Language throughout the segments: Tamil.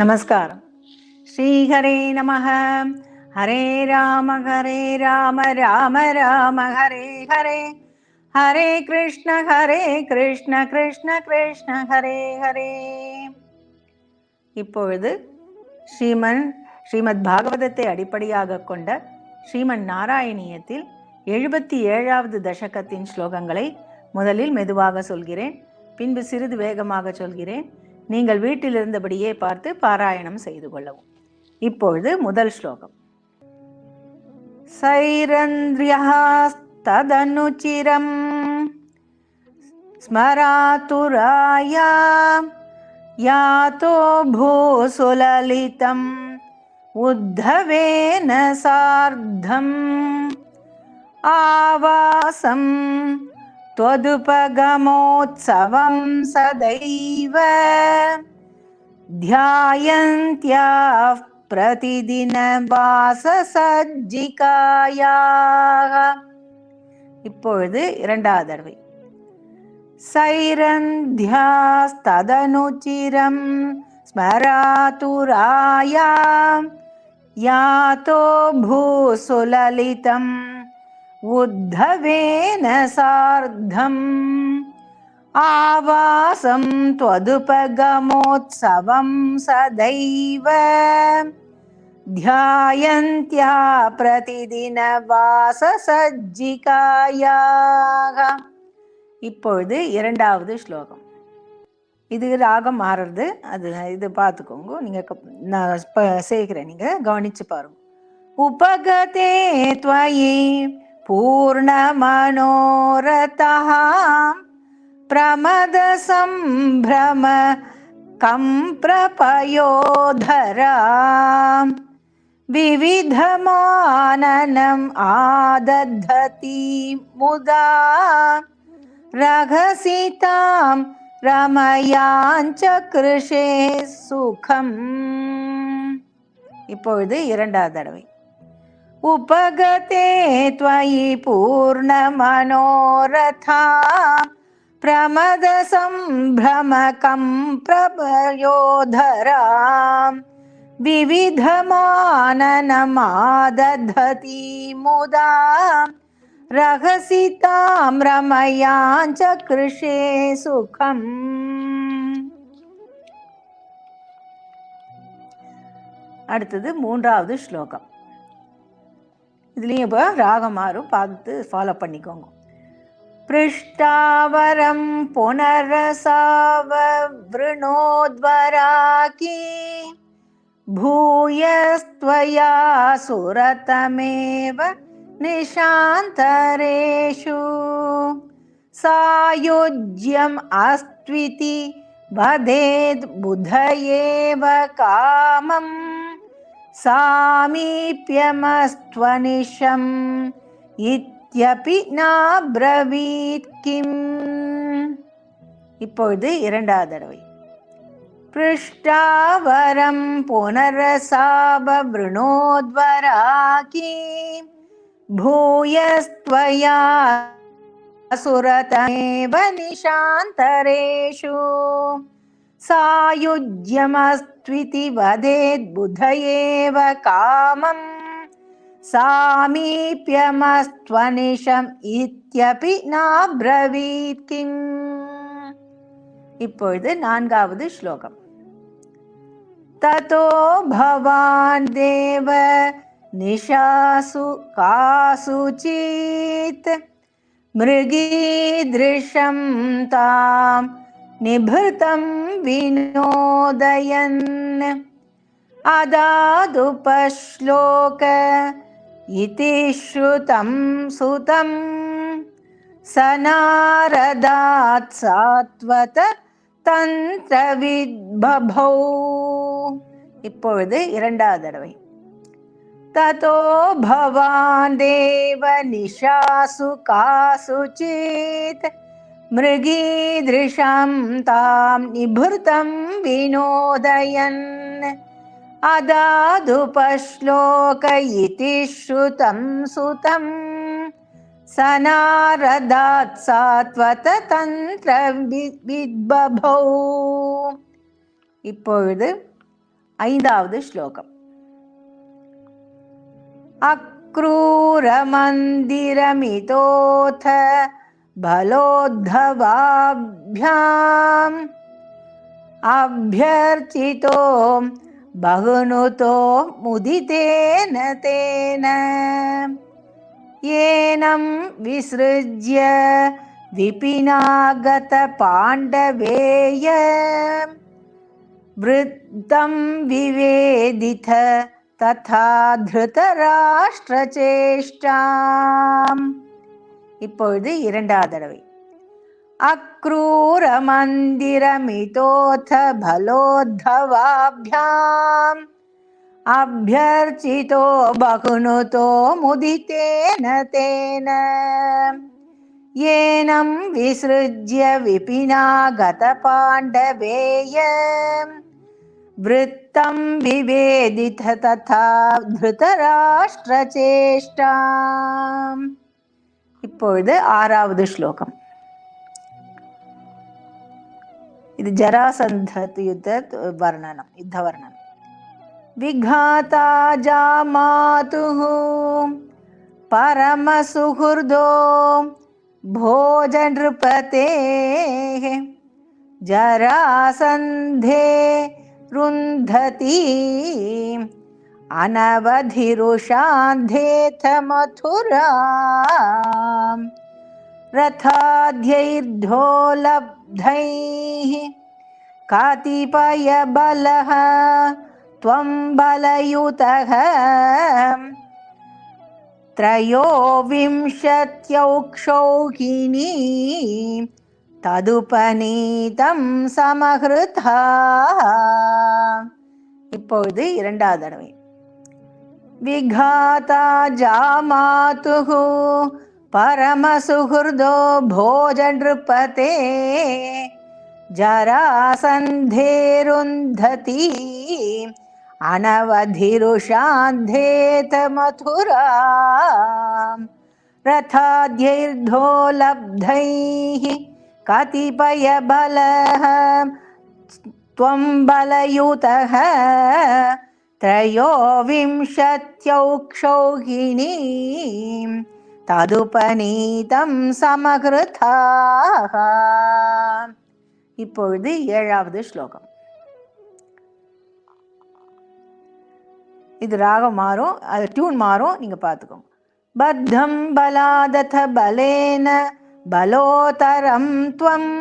நமஸ்காரம். ஸ்ரீஹரே நமஹ. ஹரே ராம ராம ராம ஹரே ஹரே, ஹரே கிருஷ்ண கிருஷ்ண கிருஷ்ண ஹரே ஹரே. இப்பொழுது ஸ்ரீமத் பாகவதத்தை அடிப்படையாக கொண்ட ஸ்ரீமன் நாராயணியத்தில் 77வது தசகத்தின் ஸ்லோகங்களை முதலில் மெதுவாக சொல்கிறேன், பின்பு சிறிது வேகமாக சொல்கிறேன். நீங்கள் வீட்டில் இருந்தபடியே பார்த்து பாராயணம் செய்து கொள்ளவும். இப்பொழுது முதல் ஸ்லோகம். சைரந்திரியஸ்ததனுசிரம் ஸ்மராதுராயா யாதோ பூசுலலிதம் உத்தவேன சார்த்தம் ஆவாசம் त्वदुपगमोत्सवं सदैव ध्यायन्त्याः प्रतिदिनवाससज्जिकायाः. இப்பொழுது இரண்டாவது தடவை. சைரந்தியாஸ்ததனுசிரம் ஸ்மராதுராயா யாதோ பூசுலலிதம் உத்தவேன சார்த்தம் ஆவாசம் त्वदुपगमोत्सवं सदैव ध्यायन्त्या प्रतिदिनवाससज्जिकायाः. இப்பொழுது இரண்டாவது ஸ்லோகம். இது ராகம் மாறுறது, இது பார்த்துக்கோங்க. நான் செய்கிறேன், நீங்கள் கவனிச்சு பாருங்க. உபகதே த்வயி பூர்ணமனோரதः பிரமத சம்பிரம கம்பிரபயோதரா விவிதமானனம் ஆதத்ததி முதா ரகசிதாம் ரமயாஞ்ச கிருஷே சுகம். இப்பொழுது இரண்டாவது தடவை. உபகதே த்வயி பூர்ணமனோரதா பிரமத சம்பிரமகம் பிரபயோதரா விவிதமானனமாதததி முதா ரகசிதாம் ரமயாஞ்ச கிருஷே சுகம். அடுத்தது மூன்றாவது ஸ்லோகம். இதுலேயும் இப்போ ராகம் மாறும், பார்த்து ஃபாலோ பண்ணிக்கோங்க. பிருஷ்டாவரம் புனரசாவ விருணோத்வராகி பூயஸ்த்வயா சுரதமேவ நிஷாந்தரேஷு சாயுஜ்யம் அஸ்த்விதி வதேத் புதயேவ காமம் சாமீப்யமஸ்த்வனிஷம் இத்யபி நாப்ரவீத் கிம். இப்பொழுது இரண்டாவது தடவை. பிருஷ்டாவரம் புனரசாப விருணோத்வராகி பூயஸ்த்வயா சுரதமேவ நிஷாந்தரேஷு சாயுஜ்யமஸ்த்விதி வதேத் புதயேவ காமம் சாமீப்யமஸ்த்வனிஷம் இத்யபி நாப்ரவீத் கிம். இப்பொழுது நான்காவது ஸ்லோகம். ததோ பவான் தேவ நிஷாசு காசுசித் மிருகீத்ருஷம் தாம் நிபுர்தம் வினோதயன் அதாதுபஸ்லோக இதி ஸ்ருதம் சுதம் சநாரதாத் சாத்வத தந்திரவித்பபௌ. இப்பொழுது இரண்டாவது தடவை. ததோ பவான் தேவ நிஷாசு காசுசித் மிருகீத்ருஷம் தாம் நிபுர்தம் வினோதயன் அதாதுபஸ்லோக இதி ஸ்ருதம் சுதம் சநாரதாத் சாத்வத தந்திர வித்பபௌ. இப்பொழுது ஐந்தாவது ஸ்லோகம். அக்ரூரமந்திரமிதோத பலோத்பவாभ्याम् அभ्यर्चितो बहुनुतो मुदितेन तेन ஏனம் விஸ்ருஜ்ய விபினாகத பாண்டவேய விருத்தம் விவேதித ததா திருதராஷ்டிரசேஷ்டாம். இப்பொழுது இரண்டாவது தடவை. அக்ரூரமந்திரமிதோத பலோத்பவாभ्याम् அभ्यर्चितो बहुनुतो मुदितेन तेन ஏனம் விஸ்ருஜ்ய விபினாகத பாண்டவேய விருத்தம் விவேதித ததா திருதராஷ்டிரசேஷ்டாம். இப்பொழுது ஆறாவது ஸ்லோகம். இது ஜராசந்த யுத்த வர்ணனம், யுத்த வர்ணனம். விகாதா ஜாமாதுः பரமசுஹுர்தோ भोजनृपतेः जरासन्धे रुन्धति अनवधिरुषान्धेथ मथुराम् रथाद्यैर्धोलब्धैः कातिपयबलः त्वं बलयुतः त्रयोविंशत्यौक्षौहिणी ததுபநீதம் சமஹ்ருதா. இப்பொழுது இரண்டாவது தடவை. விகாதா ஜாமாதுः பரமசுஹுர்தோ போஜநృபதே ஜராசந்தே ருந்ததி அனவதிருஷாந்தேத மதுராம் ரதாத்யைர்தோலப்தைः கதிபயபலः த்வம் பலயுதः த்ரயோவிம்சத்யௌக்ஷௌஹிணீ ததுபநீதம் சமஹ்ருதாः. இப்பொழுது ஏழாவது ஸ்லோகம். இது ராகம் மாறும், அது டியூன் மாறும், நீங்க பார்த்துக்கோங்க. பத்தம் பலாதத பலேன பலோதரம் த்வம்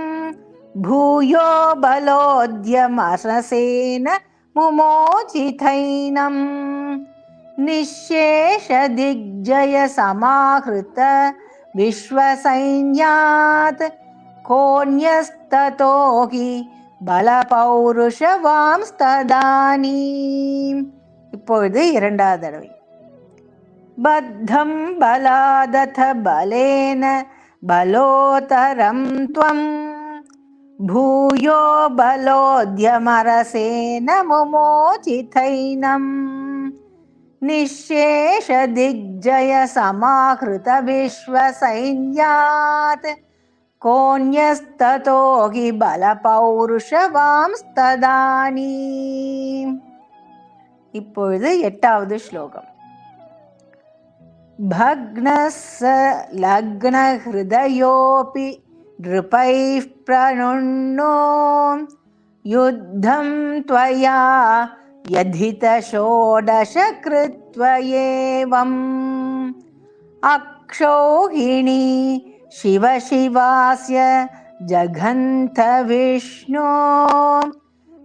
பூயோ பலோத்யமசசேன முமோசிதைனம் நிஷேஷ திக்ஜய சமாஹ்ருத விஸ்வசைன்யாத் கோன்யஸ்ததோஹி பலபௌருஷவாம்ஸ்ததானீம். இப்பொழுது இரண்டாவது தடவை. பத்தம் பலாதத பலேன பலோதரம் த்வம் பூயோ பலோத்யமரசேன முமோசிதைனம் நிஷேஷ திக்ஜய சமாஹ்ருத விஸ்வசைன்யாத் கோன்யஸ்ததோஹி பலபௌருஷவாம்ஸ்ததானீம். இப்பொழுது எட்டாவது ஸ்லோகம். பக்னஸ்ஸ லக்ன ஹ்ருதயோபி நிருபைஃ பிரணுன்னோ யுத்தம் த்வயா யதித ஷோடஷ கிருத்வயேவம் அக்ஷௌஹிணீ சிவ சிவாஸ்ய ஜகந்த விஷ்ணோ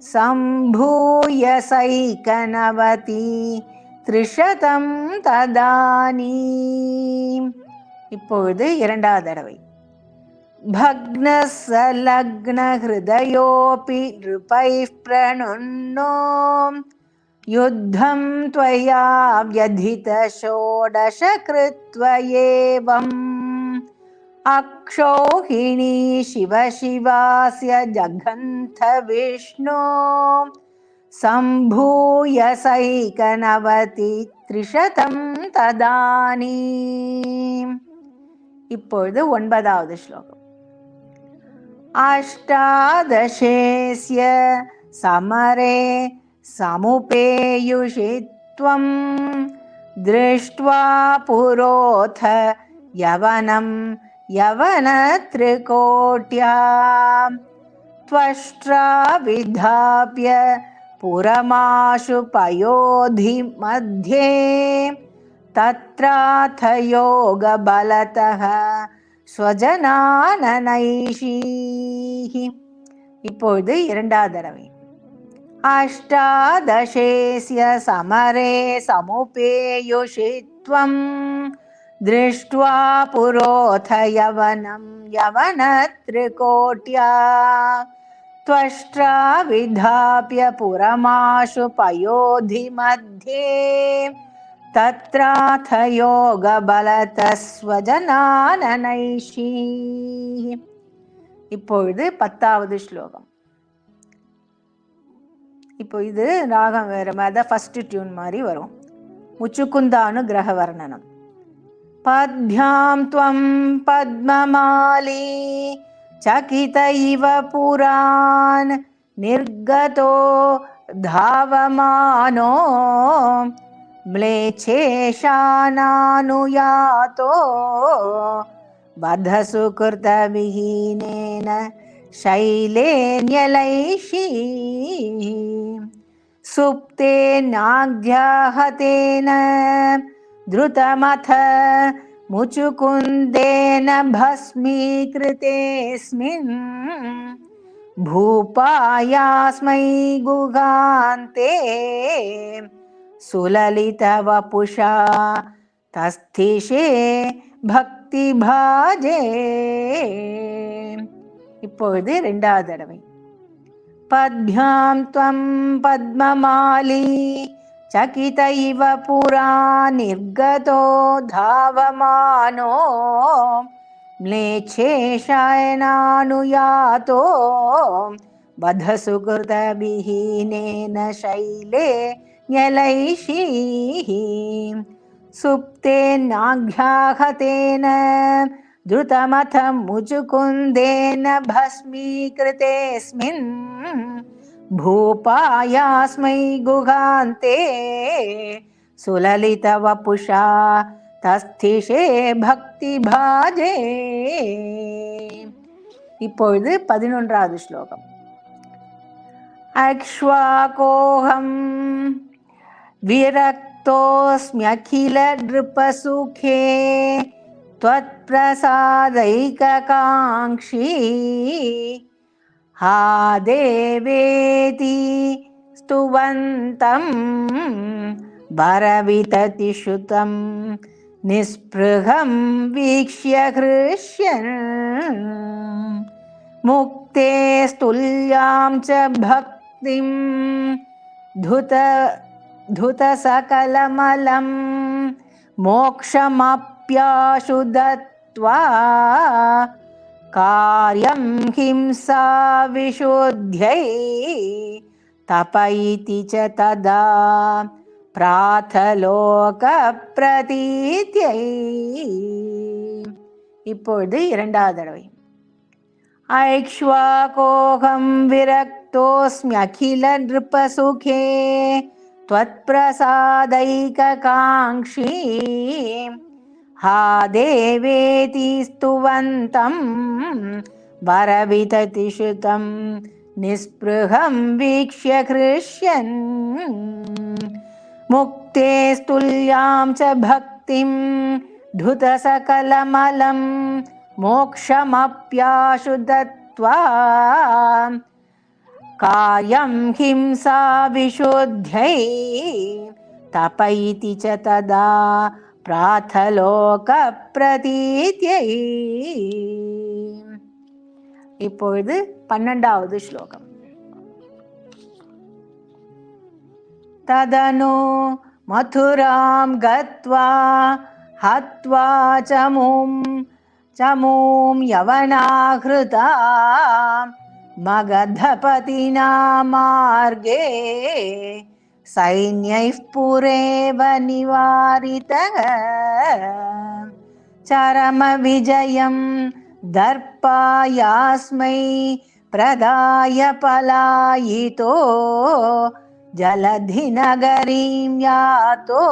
சம்பூய சைகனவதி த்ரிஷதம் ததானீம். இப்பொழுது இரண்டாவது தடவை. பக்னஸ்ஸ லக்ன ஹ்ருதயோபி நிருபைஃ பிரணுன்னோ யுத்தம் த்வயா வ்யதித ஷோடஷ கிருத்வயேவம் அக்ஷௌஹிணீ சிவ சிவாஸ்ய ஜகந்த விஷ்ணோ சம்பூய சைகனவதி த்ரிஷதம் ததானீம். இப்பொழுது ஒன்பதாவது ஸ்லோகம். அஷ்டாதசேஸ்ய சமரே समुपेयुषि त्वं दृष्ट्वा पुरोऽथ यवनं यवनत्रिकोट्या त्वष्ट्रा विधाप्य पुरमाशु पयोधिमध्ये तत्राथ योगबलतः स्वजनाननैषीः. இப்பொழுது இரண்டாவது தடவை. अष्टादशेस्य समरे समुपेयुषि त्वं दृष्ट्वा पुरोऽथ यवनं यवनत्रिकोट्या त्वष्ट्रा विधाप्य पुरमाशु पयोधिमध्ये तत्राथ योगबलतः स्वजनाननैषीः. இப்பொழுது 10வது ஸ்லோகம். இப்போ இது ராகம் வேறு மாதிரி தான், ஃபஸ்ட்டு டியூன் மாதிரி வரும். முச்சுக்குந்தானு கிரக வர்ணனம். பத்யாம் த்வம் பத்மமாலி சகித இவ புரான் நிர்கதோ தாவமானோ म्लेच्छेषानानुयातो वधसु कृतविहीनेन शैलेन्यलैषी सुप्तेनाग्ध्याहतेन धृतमथ मुचुकुन्देन भस्मीकृतेऽस्मिन् भूपायास्मै गुहान्ते सुललितवपुषा तस्थिषे भक्तिभाजे. இப்பொழுது இரண்டாவது தடவை. பத்யாம் த்வம் பத்மமாலி சகித இவ புரா நிர்கதோ தாவமானோ म्लेच्छेषायनानुयातो वधसु कृतविहीनेन शैले न्यलैषीः सुप्तेनाघ्याहतेन धृतमथ मुचुकुन्देन भस्मीकृतेऽस्मिन् भूपायास्मै गुहान्ते सुललितवपुषा तस्थिषे भक्तिभाजे. இப்பொழுது 11வது ஸ்லோகம். அக்ஷ்வாகோஹம் विरक्तोऽस्म्यखिल नृपसुखे त्वत्प्रसादैककाङ्क्षी हा देवेति स्तुवन्तं वरविततिश्रुतं निःस्पृहं वीक्ष्य हृष्यन् मुक्ते स्तुल्यां च भक्तिं धुतसकलमलं मोक्षमप्याशु दत्त्वा कार्यं हिंसा विशुद्ध्यै तपैति च तदा प्रार्थलोकप्रतीत्यै. இப்பொழுது இரண்டாவது தடவை. ஐக்ஷ்வாகோஹம் விரக்தோஸ்ம்யகில நிருபசுகே त्वत्प्रसादैककाङ्क्षी हा देवेति स्तुवन्तं वरविततिश्रुतं निःस्पृहं वीक्ष्य हृष्यन् मुक्ते स्तुल्यां च भक्तिं धुतसकलमलं मोक्षमप्याशु दत्त्वा कार्यं हिंसा विशुद्ध्यै तपैति च तदा प्रार्थलोकप्रतीत्यै. இப்பொழுது 12வது ஸ்லோகம். तदनु मथुरां गत्वा हत्वा चमूं यवनाहृता मगधपतिना मार्गे सैन्यैः पुरेव निवारितः चरमविजयं दर्पायास्मै प्रदाय पलायितो जलधिनगरीं यातो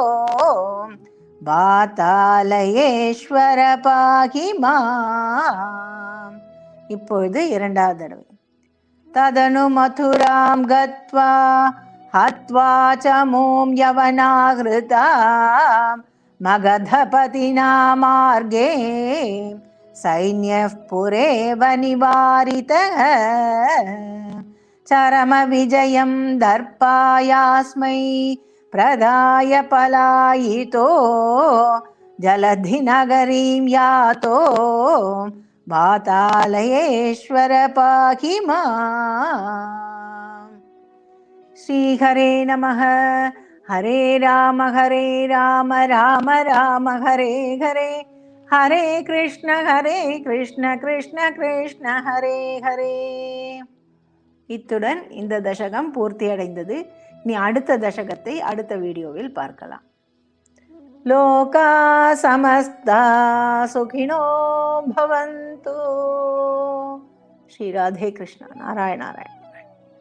பாதாளயேஸ்வர பாகி மாம். இப்பொழுது இரண்டாவது தடவை. ததனு மதுராம் கத்வா ஹத்வா ச மூம் யவனாஹ்ருதாம் மகதபதினா மார்கே சைன்யः புரேவ நிவாரிதः சரம விஜயம் தர்பாயாஸ்மை பிரதாய பலாயிதோ ஜலதி நகரீம் யாதோ பாதாளயேஸ்வர பாகி மாம். ஸ்ரீஹரே நமः. ஹரே ராம ராம ராம ஹரே ஹரே, ஹரே கிருஷ்ண கிருஷ்ண கிருஷ்ண ஹரே ஹரே. இத்துடன் இந்த தசகம் பூர்த்தியடைந்தது. இனி அடுத்த தசகத்தை அடுத்த வீடியோவில் பார்க்கலாம். லோகா சமஸ்தா சுகினோ பவந்து. ஸ்ரீ ராதே கிருஷ்ணா. நாராயண நாராயண.